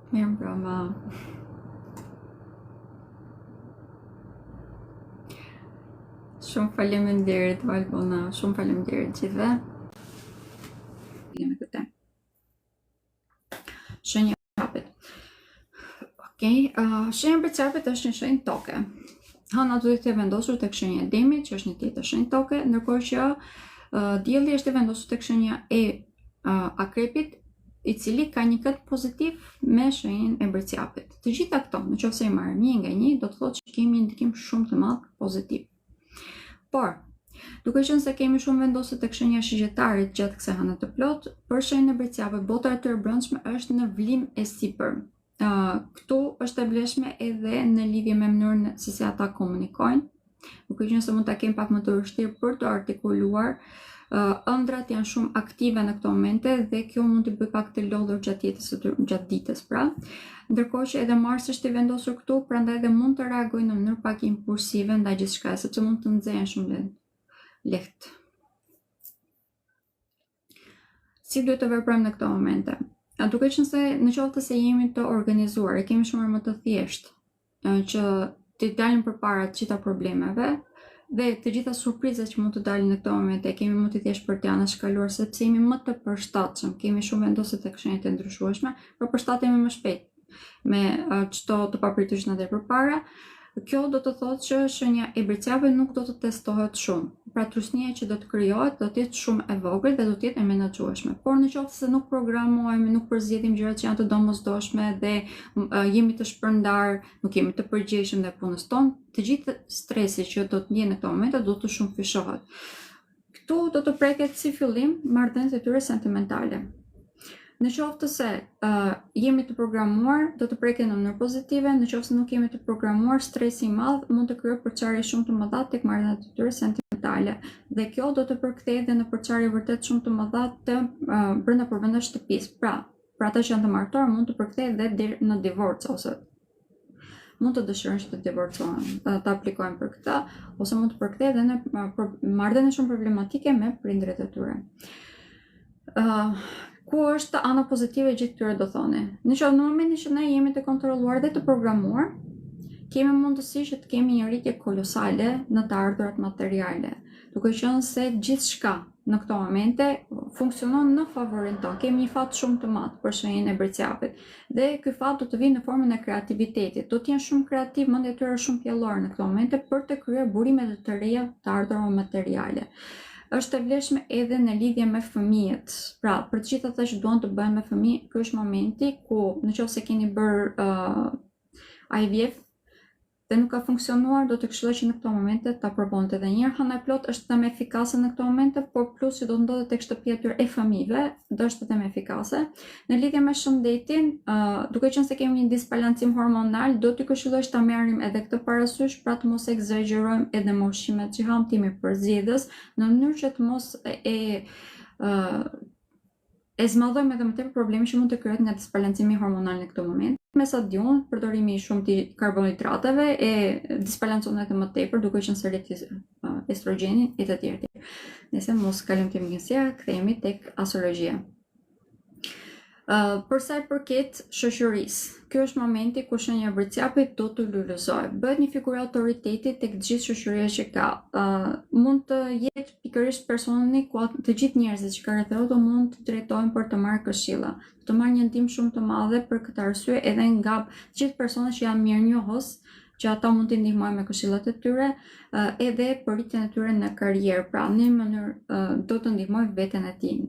Mirë mbrëma. Shumë faleminderit Valbona, shumë faleminderit gjithëve. Jemi këte. Shenja e përqapit. Okej, shenja e përqapit është një shenjë toke. Hëna duhet të vendosur tek shenja e demit, që është një tjetër shenjë toke, ndërkohë që dielli është i vendosur tek shenja e akrepit, i cili ka një kët pozitiv me shenjën e bërqapit. Të gjitha këto, nëse i marrim një nga një, do të thotë që kemi një ndikim shumë të madh pozitiv. Por, duke qenë se kemi shumë vendosur tek shenja e shigjetarit gjatë kësaj hëne të plot, për shenjën e bërqapit, bota e tyre brendshme është në vlim e sipër. Këtu është e vlefshme edhe në lidhje me mënyrën se si ata komunikojnë, duke qenë se mund ta kemi pak më të vështirë për të artikuluar. Ëndrat janë shumë aktive në këto momente dhe kjo mund të bëjë pak të lodhur gjatë ditës, pra. Ndërkohë që edhe Marsi është i vendosur këtu, prandaj edhe mund të reagojnë në mënyrë pak impulsive ndaj gjithçka, sepse mund të nxehen shumë lehtë. Si duhet të veprojmë në këto momente? Duke qenë se nëse jemi të organizuar, e kemi shumë më të thjeshtë që të dalim përpara të gjitha problemeve, dhe të gjitha surprizat që mund të dalin në këto momente kemi më të thjesht për t'ja anashkaluar, sepse jemi më të përshtatshëm, kemi shumë vendosje tek shenjat e ndryshueshme, por përshtatemi më shpejt me çdo të papritur që na del përpara. Kjo do të thotë që shenja e bërqapit nuk do të testohet shumë. Pra trusnia që do të krijohet do të jetë shumë e vogël dhe do të jetë e menaxhueshme. Por nëse nuk programohemi, nuk përzgjedhim gjërat që janë të domosdoshme dhe jemi të shpërndar, nuk jemi të përgjegjshëm në punës tonë, të gjithë stresi që do të ndjen në këto momente do të shumëfishohet. Këtu do të preket si fillim marrëdhëniet e tyre sentimentale. Në qoftë se jemi të programuar, do të preken në mënyrë pozitive, në qoftë se nuk jemi të programuar, stresi i madh mund të krijojë përçarje shumë të mëdha tek marrëdhëniet e tyre sentimentale. Dhe kjo do të përkthejë edhe në përçarje vërtet shumë të mëdha të brenda përvendeve shtëpisë. Pra ata që janë të martuar mund të përkthejë edhe në divorc, ose mund të dëshirojnë që të divorcohen, të aplikojnë për këtë, ose mund të përkthejë edhe në marrëdhënie shumë problematike me prindërit e tyre. Ku është ana pozitive e gjithë këtyre do thoni? Në momentin që ne jemi të kontrolluar dhe të programuar, kemi mundësi që të kemi një rritje kolosale në të ardhurat materiale, duke qenë se gjithçka në këto momente funksionon në favorin tonë. Kemi një fat shumë të madh për shenjën e bërqapit dhe ky fat do të vijë në formën e kreativitetit. Do të jenë shumë kreativ, mendja e tyre shumë pjellore në këto momente për të krijuar burime të reja të ardhurave materiale. Është e vlefshme edhe në lidhje me fëmijët. Pra, për të gjithë ata që duan të bëjnë me fëmijë, ky është momenti ku nëse keni bërë IVF dhe nuk ka funksionuar, do të këshilloj që në këto momente ta provoni edhe një herë. Hëna e plot është më efikase në këto momente, por plus që do të ndodhet tek shtëpia e tyre e fëmijëve, do është edhe më efikase. Në lidhje me shëndetin, duke qenë se kemi një disbalancim hormonal, do t'ju këshilloj ta merrim edhe këtë parasysh, pra të mos egzagjerojmë edhe me ushqimet që ham, timi përzgjedhës, në mënyrë që të mos e zmadhojmë edhe më tepër probleme që mund të krijohet nga disbalancimi hormonal në këtë moment. Me sa di unë, përdorimi i shumë të karbohidrateve e disbalancon edhe më tepër, duke qenë se rrit estrogenin e të tjerë. Nëse mos kalojmë te mjekësia, kthehemi tek astrologjia. Për sa i përket shoqërisë, ky është momenti ku shenja e bërqapit do të lulëzohet. Bëhet një figurë autoriteti tek gjithë shoqëria që ka. Mund të jetë pikërisht personi ku të gjithë njerëzit që ka rreth do mund të drejtohen për të marrë këshilla. Të marrë një ndihmë shumë të madhe për këtë arsye edhe nga të gjithë personat që janë mirënjohës, që ata mund t'i ndihmojnë me këshillat e tyre, edhe për rritjen e tyre në karrierë. Pra, në një mënyrë do të ndihmojnë veten e tij.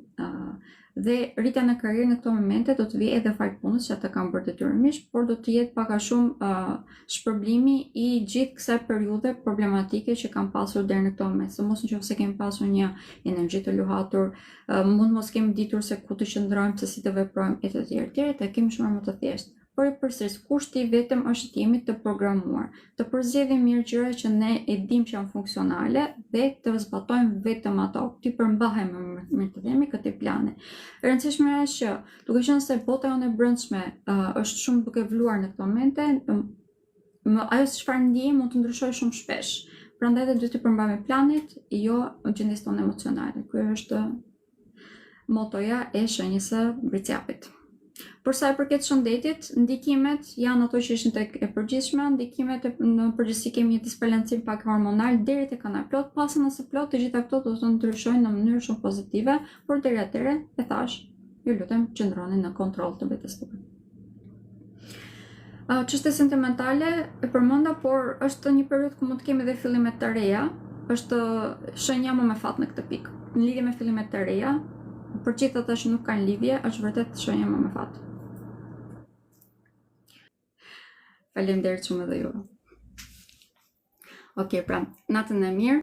Dhe rritja në karrierë në këto momente do të vijë edhe fal punës që ata kanë bërë detyrimisht, por do të jetë pak a shumë shpërblimi i gjithë kësaj periudhe problematike që kanë pasur deri në këto moment. Mos nëse kemi pasur një energji të luhatur, mund mos kemi ditur se ku të qëndrojmë, se si të veprojmë e të tjerë, të kemi shumë më të thjeshtë. Por i përsëris, kushti vetëm është të jemi të programuar, të përzgjedhim mirë gjëra që ne e dimë që janë funksionale dhe të zbatojmë vetëm ato, të përmbahemi me të themi këtij plani. E rëndësishme është që, duke qenë se bota jonë e brendshme është shumë duke vluar në këto momente, ajo çfarë ndjej mund të ndryshojë shumë shpesh. Prandaj edhe duhet të përmbahemi planit, jo gjendjes tonë emocionale. Ky është motoja e shenjës së bërqapit. Për sa i përket shëndetit, ndikimet janë ato që ishin tek e përgjithshme, ndikimet në përgjithësi kemi një disbalancim pak hormonal deri tek ana plot, pasi nëse plot të gjitha këto do të ndryshojnë në mënyrë shumë pozitive, por deri atëherë e thash, ju lutem qëndroni në kontroll të vetes tuaj. Çështja sentimentale e përmenda, por është një periudhë ku mund të kemi edhe fillime të reja, është shenja më me fat në këtë pikë. Në lidhje me fillimet të reja, për gjithë ata që nuk kanë lidhje, është vërtet shenja më me fat. Faleminderit shumë edhe juve. Okej, pra, natën e mirë.